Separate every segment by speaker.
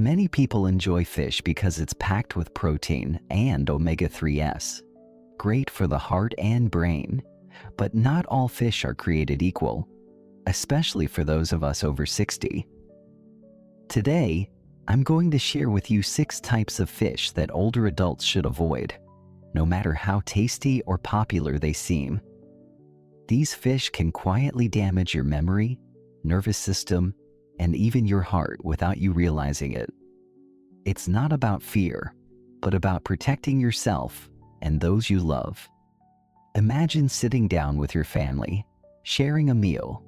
Speaker 1: Many people enjoy fish because it's packed with protein and omega-3s, great for the heart and brain. But not all fish are created equal, especially for those of us over 60. Today, I'm going to share with you 6 types of fish that older adults should avoid, no matter how tasty or popular they seem. These fish can quietly damage your memory, nervous system, and even your heart without you realizing it. It's not about fear, but about protecting yourself and those you love. Imagine sitting down with your family, sharing a meal.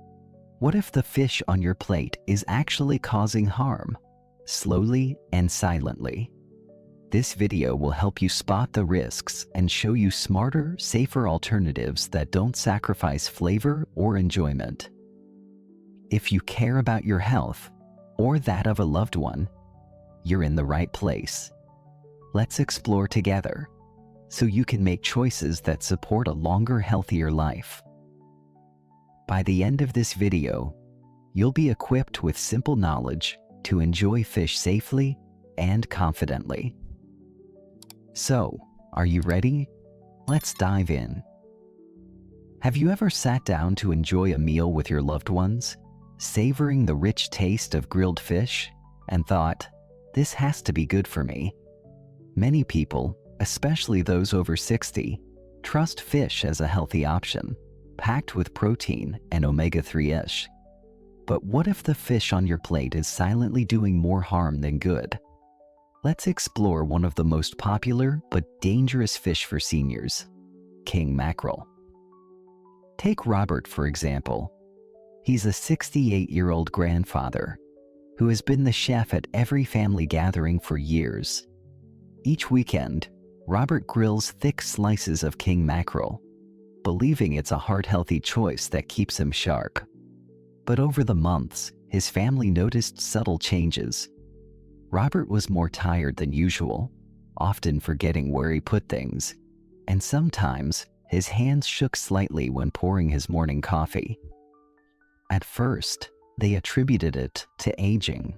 Speaker 1: What if the fish on your plate is actually causing harm, slowly and silently? This video will help you spot the risks and show you smarter, safer alternatives that don't sacrifice flavor or enjoyment. If you care about your health or that of a loved one, you're in the right place. Let's explore together so you can make choices that support a longer, healthier life. By the end of this video, you'll be equipped with simple knowledge to enjoy fish safely and confidently. So, are you ready? Let's dive in. Have you ever sat down to enjoy a meal with your loved ones, savoring the rich taste of grilled fish, and thought, "This has to be good for me"? Many people, especially those over 60, trust fish as a healthy option, packed with protein and omega-3s. But what if the fish on your plate is silently doing more harm than good? Let's explore one of the most popular but dangerous fish for seniors, king mackerel. Take Robert, for example. He's a 68-year-old grandfather who has been the chef at every family gathering for years. Each weekend, Robert grills thick slices of king mackerel, believing it's a heart-healthy choice that keeps him sharp. But over the months, his family noticed subtle changes. Robert was more tired than usual, often forgetting where he put things, and sometimes his hands shook slightly when pouring his morning coffee. At first, they attributed it to aging.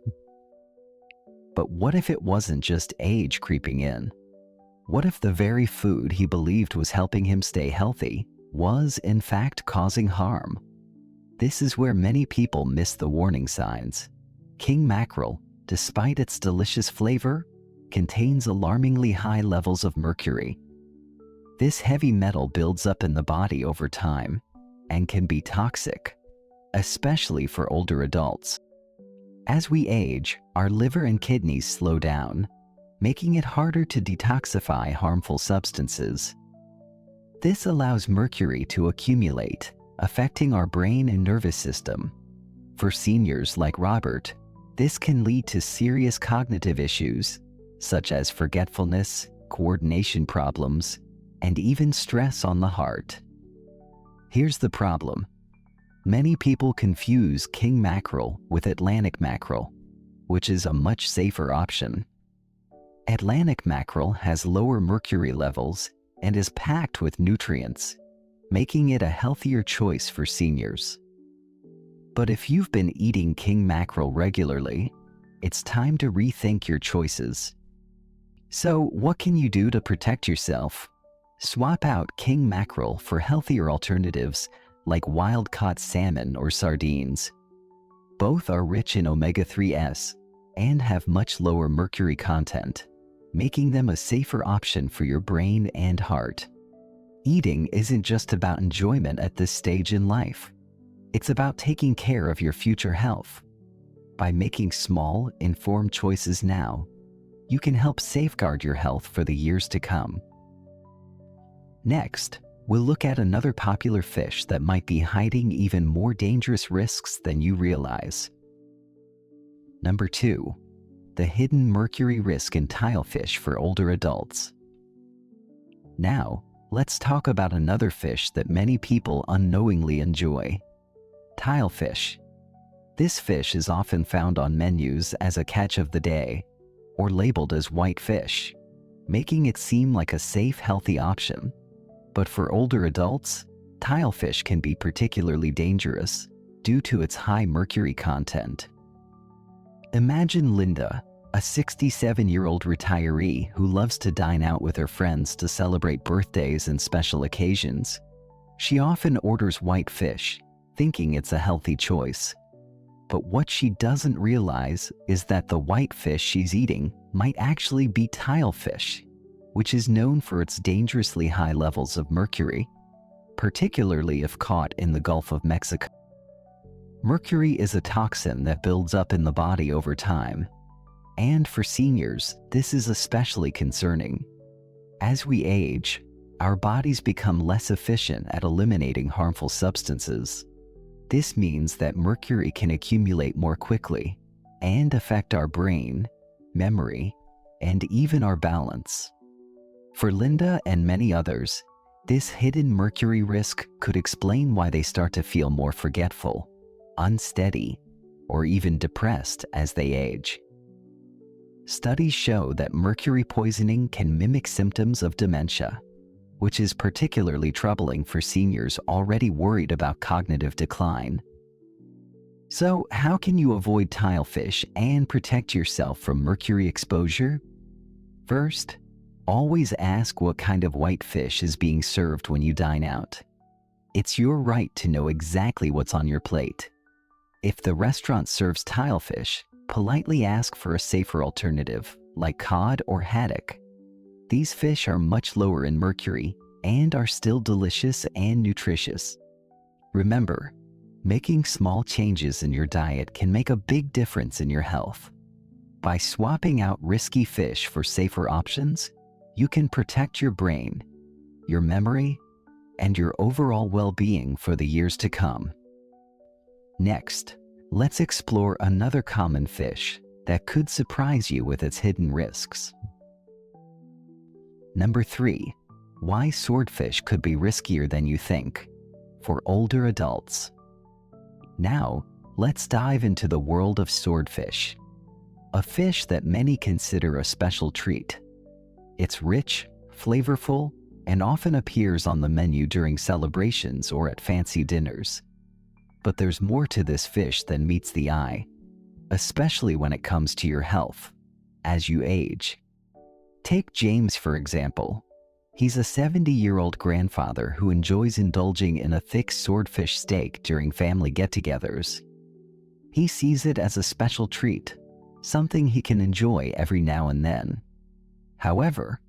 Speaker 1: But what if it wasn't just age creeping in? What if the very food he believed was helping him stay healthy was, in fact, causing harm? This is where many people miss the warning signs. King mackerel, despite its delicious flavor, contains alarmingly high levels of mercury. This heavy metal builds up in the body over time and can be toxic, especially for older adults. As we age, our liver and kidneys slow down, making it harder to detoxify harmful substances. This allows mercury to accumulate, affecting our brain and nervous system. For seniors like Robert, this can lead to serious cognitive issues, such as forgetfulness, coordination problems, and even stress on the heart. Here's the problem. Many people confuse king mackerel with Atlantic mackerel, which is a much safer option. Atlantic mackerel has lower mercury levels and is packed with nutrients, making it a healthier choice for seniors. But if you've been eating king mackerel regularly, it's time to rethink your choices. So, what can you do to protect yourself? Swap out king mackerel for healthier alternatives like wild-caught salmon or sardines. Both are rich in omega-3s and have much lower mercury content, making them a safer option for your brain and heart. Eating isn't just about enjoyment at this stage in life. It's about taking care of your future health. By making small, informed choices now, you can help safeguard your health for the years to come. Next, we'll look at another popular fish that might be hiding even more dangerous risks than you realize. Number 2, the hidden mercury risk in tilefish for older adults. Now, let's talk about another fish that many people unknowingly enjoy: tilefish. This fish is often found on menus as a catch of the day or labeled as white fish, making it seem like a safe, healthy option. But for older adults, tilefish can be particularly dangerous due to its high mercury content. Imagine Linda, a 67-year-old retiree who loves to dine out with her friends to celebrate birthdays and special occasions. She often orders white fish, thinking it's a healthy choice. But what she doesn't realize is that the white fish she's eating might actually be tilefish, which is known for its dangerously high levels of mercury, particularly if caught in the Gulf of Mexico. Mercury is a toxin that builds up in the body over time, and for seniors, this is especially concerning. As we age, our bodies become less efficient at eliminating harmful substances. This means that mercury can accumulate more quickly and affect our brain, memory, and even our balance. For Linda and many others, this hidden mercury risk could explain why they start to feel more forgetful, unsteady, or even depressed as they age. Studies show that mercury poisoning can mimic symptoms of dementia, which is particularly troubling for seniors already worried about cognitive decline. So, how can you avoid tilefish and protect yourself from mercury exposure? First, always ask what kind of white fish is being served when you dine out. It's your right to know exactly what's on your plate. If the restaurant serves tilefish, politely ask for a safer alternative, like cod or haddock. These fish are much lower in mercury and are still delicious and nutritious. Remember, making small changes in your diet can make a big difference in your health. By swapping out risky fish for safer options, you can protect your brain, your memory, and your overall well-being for the years to come. Next, let's explore another common fish that could surprise you with its hidden risks. Number 3. Why swordfish could be riskier than you think for older adults. Now, let's dive into the world of swordfish, a fish that many consider a special treat. It's rich, flavorful, and often appears on the menu during celebrations or at fancy dinners. But there's more to this fish than meets the eye, especially when it comes to your health as you age. Take James, for example. He's a 70-year-old grandfather who enjoys indulging in a thick swordfish steak during family get-togethers. He sees it as a special treat, something he can enjoy every now and then. However,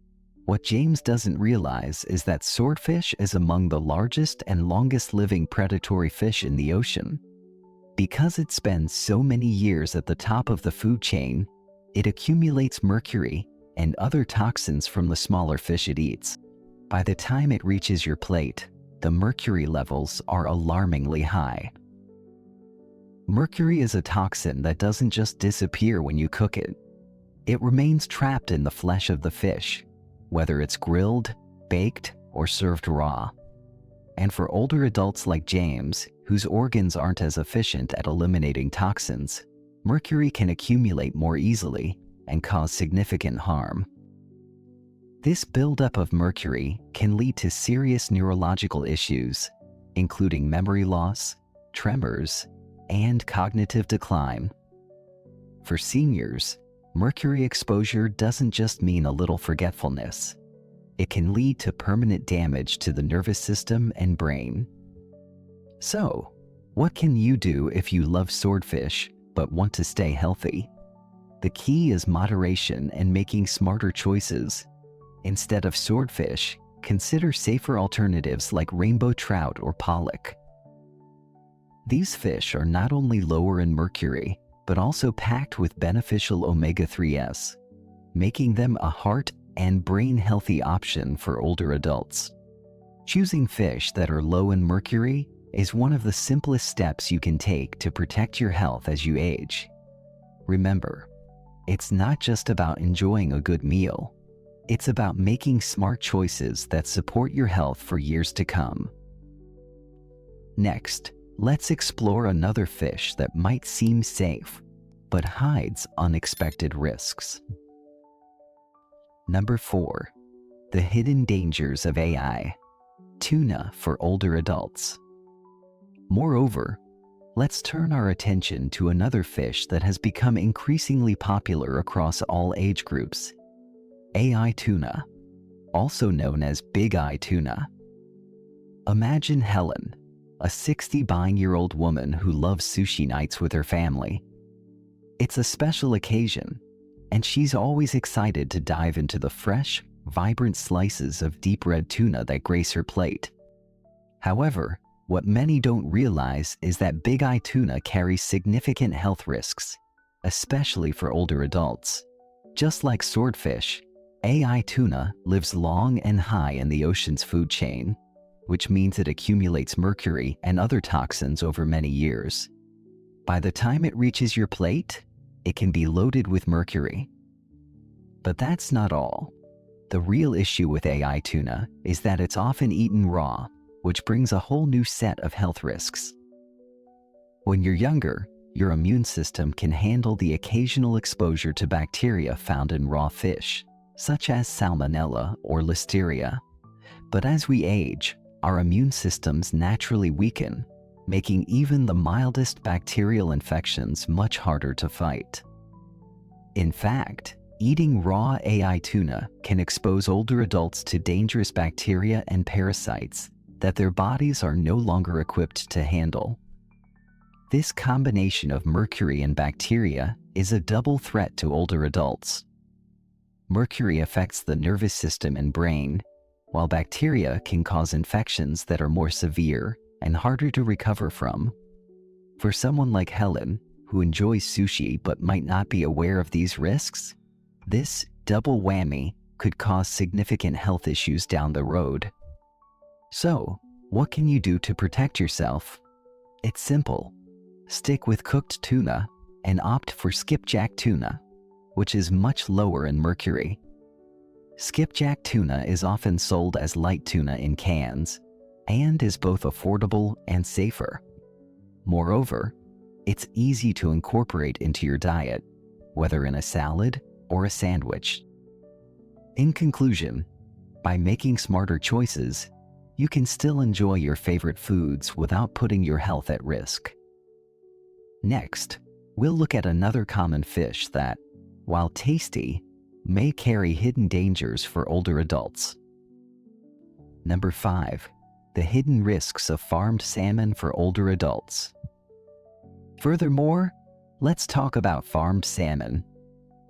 Speaker 1: what James doesn't realize is that swordfish is among the largest and longest-living predatory fish in the ocean. Because it spends so many years at the top of the food chain, it accumulates mercury and other toxins from the smaller fish it eats. By the time it reaches your plate, the mercury levels are alarmingly high. Mercury is a toxin that doesn't just disappear when you cook it. It remains trapped in the flesh of the fish, whether it's grilled, baked, or served raw. And for older adults like James, whose organs aren't as efficient at eliminating toxins, mercury can accumulate more easily and cause significant harm. This buildup of mercury can lead to serious neurological issues, including memory loss, tremors, and cognitive decline. For seniors, mercury exposure doesn't just mean a little forgetfulness. It can lead to permanent damage to the nervous system and brain. So, what can you do if you love swordfish but want to stay healthy? The key is moderation and making smarter choices. Instead of swordfish, consider safer alternatives like rainbow trout or pollock. These fish are not only lower in mercury, but also packed with beneficial omega-3s, making them a heart and brain-healthy option for older adults. Choosing fish that are low in mercury is one of the simplest steps you can take to protect your health as you age. Remember, it's not just about enjoying a good meal. It's about making smart choices that support your health for years to come. Next, let's explore another fish that might seem safe, but hides unexpected risks. Number 4. The hidden dangers of AI. Tuna for older adults. Moreover, let's turn our attention to another fish that has become increasingly popular across all age groups: AI tuna, also known as big eye tuna. Imagine Helen, a 69-year-old woman who loves sushi nights with her family. It's a special occasion, and she's always excited to dive into the fresh, vibrant slices of deep red tuna that grace her plate. However, what many don't realize is that big eye tuna carries significant health risks, especially for older adults. Just like swordfish, AI tuna lives long and high in the ocean's food chain, which means it accumulates mercury and other toxins over many years. By the time it reaches your plate, it can be loaded with mercury. But that's not all. The real issue with AI tuna is that it's often eaten raw, which brings a whole new set of health risks. When you're younger, your immune system can handle the occasional exposure to bacteria found in raw fish, such as Salmonella or Listeria. But as we age, our immune systems naturally weaken, making even the mildest bacterial infections much harder to fight. In fact, eating raw AI tuna can expose older adults to dangerous bacteria and parasites that their bodies are no longer equipped to handle. This combination of mercury and bacteria is a double threat to older adults. Mercury affects the nervous system and brain, while bacteria can cause infections that are more severe and harder to recover from. For someone like Helen, who enjoys sushi but might not be aware of these risks, this double whammy could cause significant health issues down the road. So, what can you do to protect yourself? It's simple. Stick with cooked tuna and opt for skipjack tuna, which is much lower in mercury. Skipjack tuna is often sold as light tuna in cans and is both affordable and safer. Moreover, it's easy to incorporate into your diet, whether in a salad or a sandwich. In conclusion, by making smarter choices, you can still enjoy your favorite foods without putting your health at risk. Next, we'll look at another common fish that, while tasty, may carry hidden dangers for older adults. Number 5. The hidden risks of farmed salmon for older adults. Furthermore, let's talk about farmed salmon,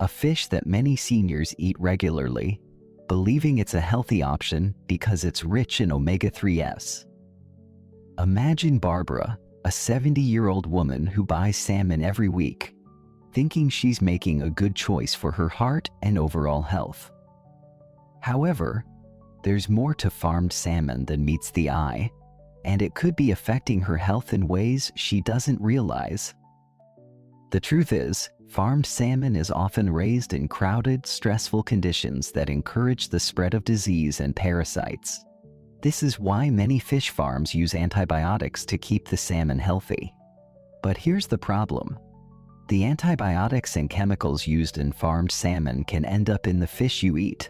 Speaker 1: a fish that many seniors eat regularly, believing it's a healthy option because it's rich in omega-3s. Imagine Barbara, a 70-year-old woman who buys salmon every week, thinking she's making a good choice for her heart and overall health. However, there's more to farmed salmon than meets the eye, and it could be affecting her health in ways she doesn't realize. The truth is, farmed salmon is often raised in crowded, stressful conditions that encourage the spread of disease and parasites. This is why many fish farms use antibiotics to keep the salmon healthy. But here's the problem. The antibiotics and chemicals used in farmed salmon can end up in the fish you eat,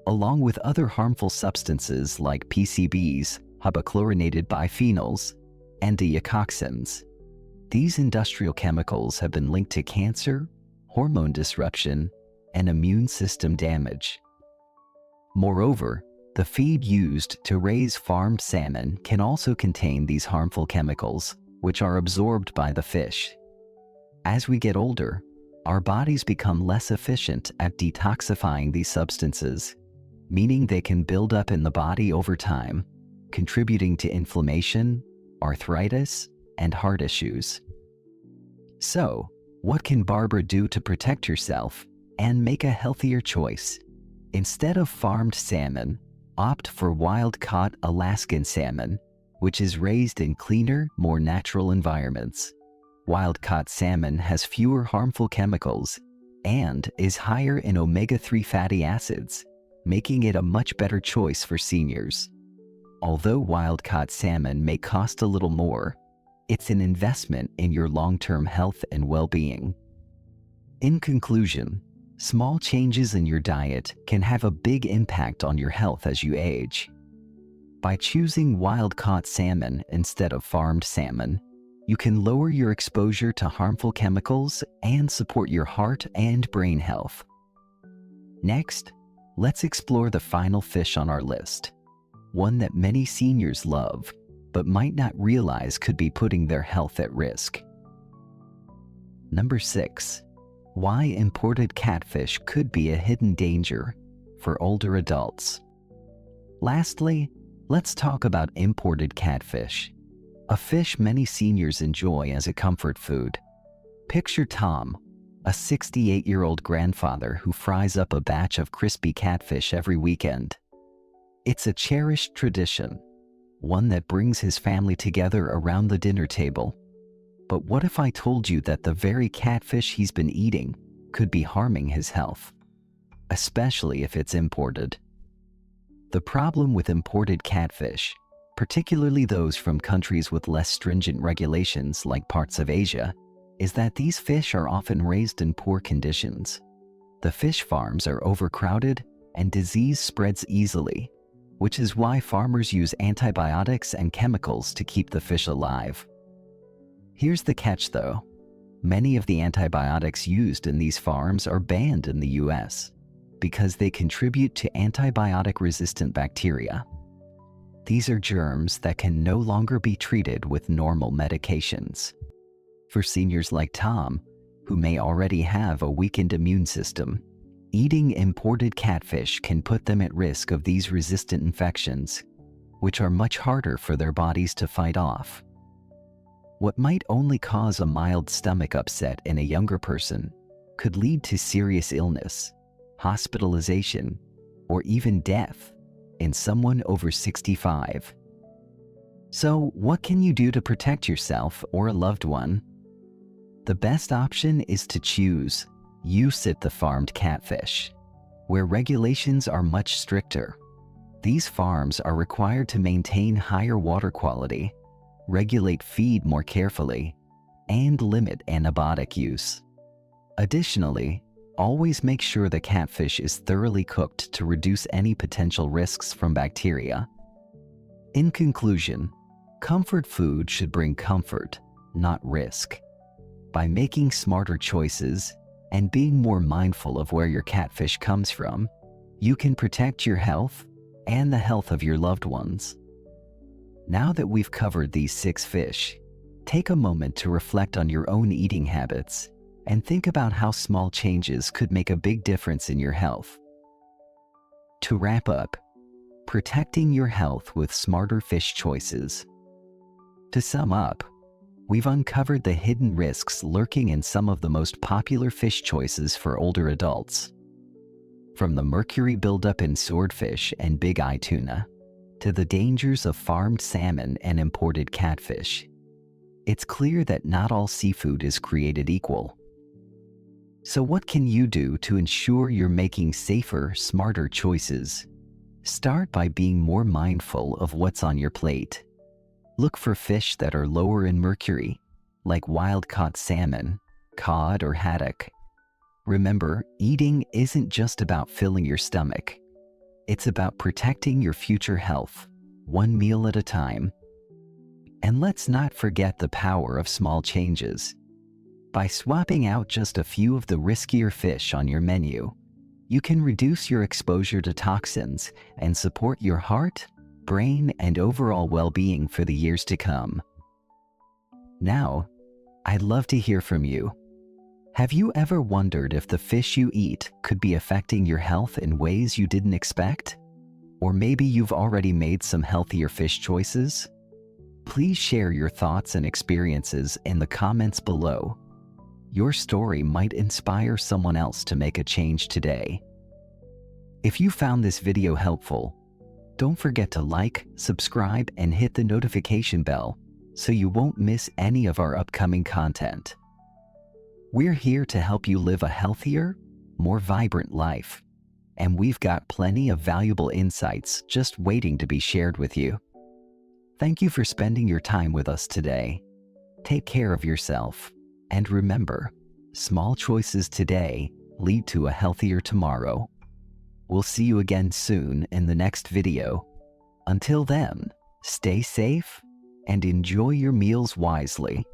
Speaker 1: along with other harmful substances like PCBs, hypochlorinated biphenyls, and toxins. These industrial chemicals have been linked to cancer, hormone disruption, and immune system damage. Moreover, the feed used to raise farmed salmon can also contain these harmful chemicals, which are absorbed by the fish. As we get older, our bodies become less efficient at detoxifying these substances, meaning they can build up in the body over time, contributing to inflammation, arthritis, and heart issues. So, what can Barbara do to protect herself and make a healthier choice? Instead of farmed salmon, opt for wild-caught Alaskan salmon, which is raised in cleaner, more natural environments. Wild-caught salmon has fewer harmful chemicals and is higher in omega-3 fatty acids, making it a much better choice for seniors. Although wild-caught salmon may cost a little more, it's an investment in your long-term health and well-being. In conclusion, small changes in your diet can have a big impact on your health as you age. By choosing wild-caught salmon instead of farmed salmon, You can lower your exposure to harmful chemicals and support your heart and brain health. Next, let's explore the final fish on our list, one that many seniors love, but might not realize could be putting their health at risk. Number 6. Why imported catfish could be a hidden danger for older adults. Lastly, let's talk about imported catfish, a fish many seniors enjoy as a comfort food. Picture Tom, a 68-year-old grandfather who fries up a batch of crispy catfish every weekend. It's a cherished tradition, one that brings his family together around the dinner table. But what if I told you that the very catfish he's been eating could be harming his health, especially if it's imported? The problem with imported catfish, particularly those from countries with less stringent regulations like parts of Asia, is that these fish are often raised in poor conditions. The fish farms are overcrowded and disease spreads easily, which is why farmers use antibiotics and chemicals to keep the fish alive. Here's the catch though. Many of the antibiotics used in these farms are banned in the US because they contribute to antibiotic-resistant bacteria. These are germs that can no longer be treated with normal medications. For seniors like Tom, who may already have a weakened immune system, eating imported catfish can put them at risk of these resistant infections, which are much harder for their bodies to fight off. What might only cause a mild stomach upset in a younger person could lead to serious illness, hospitalization, or even death in someone over 65. So, what can you do to protect yourself or a loved one? The best option is to choose USIT farmed catfish, where regulations are much stricter. These farms are required to maintain higher water quality, regulate feed more carefully, and limit antibiotic use. Additionally, always make sure the catfish is thoroughly cooked to reduce any potential risks from bacteria. In conclusion, comfort food should bring comfort, not risk. By making smarter choices and being more mindful of where your catfish comes from, you can protect your health and the health of your loved ones. Now that we've covered these 6 fish, take a moment to reflect on your own eating habits and think about how small changes could make a big difference in your health. To wrap up, protecting your health with smarter fish choices. To sum up, we've uncovered the hidden risks lurking in some of the most popular fish choices for older adults. From the mercury buildup in swordfish and big-eye tuna, to the dangers of farmed salmon and imported catfish, it's clear that not all seafood is created equal. So what can you do to ensure you're making safer, smarter choices? Start by being more mindful of what's on your plate. Look for fish that are lower in mercury, like wild-caught salmon, cod, or haddock. Remember, eating isn't just about filling your stomach. It's about protecting your future health, one meal at a time. And let's not forget the power of small changes. By swapping out just a few of the riskier fish on your menu, you can reduce your exposure to toxins and support your heart, brain, and overall well-being for the years to come. Now, I'd love to hear from you. Have you ever wondered if the fish you eat could be affecting your health in ways you didn't expect? Or maybe you've already made some healthier fish choices? Please share your thoughts and experiences in the comments below. Your story might inspire someone else to make a change today. If you found this video helpful, don't forget to like, subscribe, and hit the notification bell so you won't miss any of our upcoming content. We're here to help you live a healthier, more vibrant life, and we've got plenty of valuable insights just waiting to be shared with you. Thank you for spending your time with us today. Take care of yourself, and remember, small choices today lead to a healthier tomorrow. We'll see you again soon in the next video. Until then, stay safe and enjoy your meals wisely.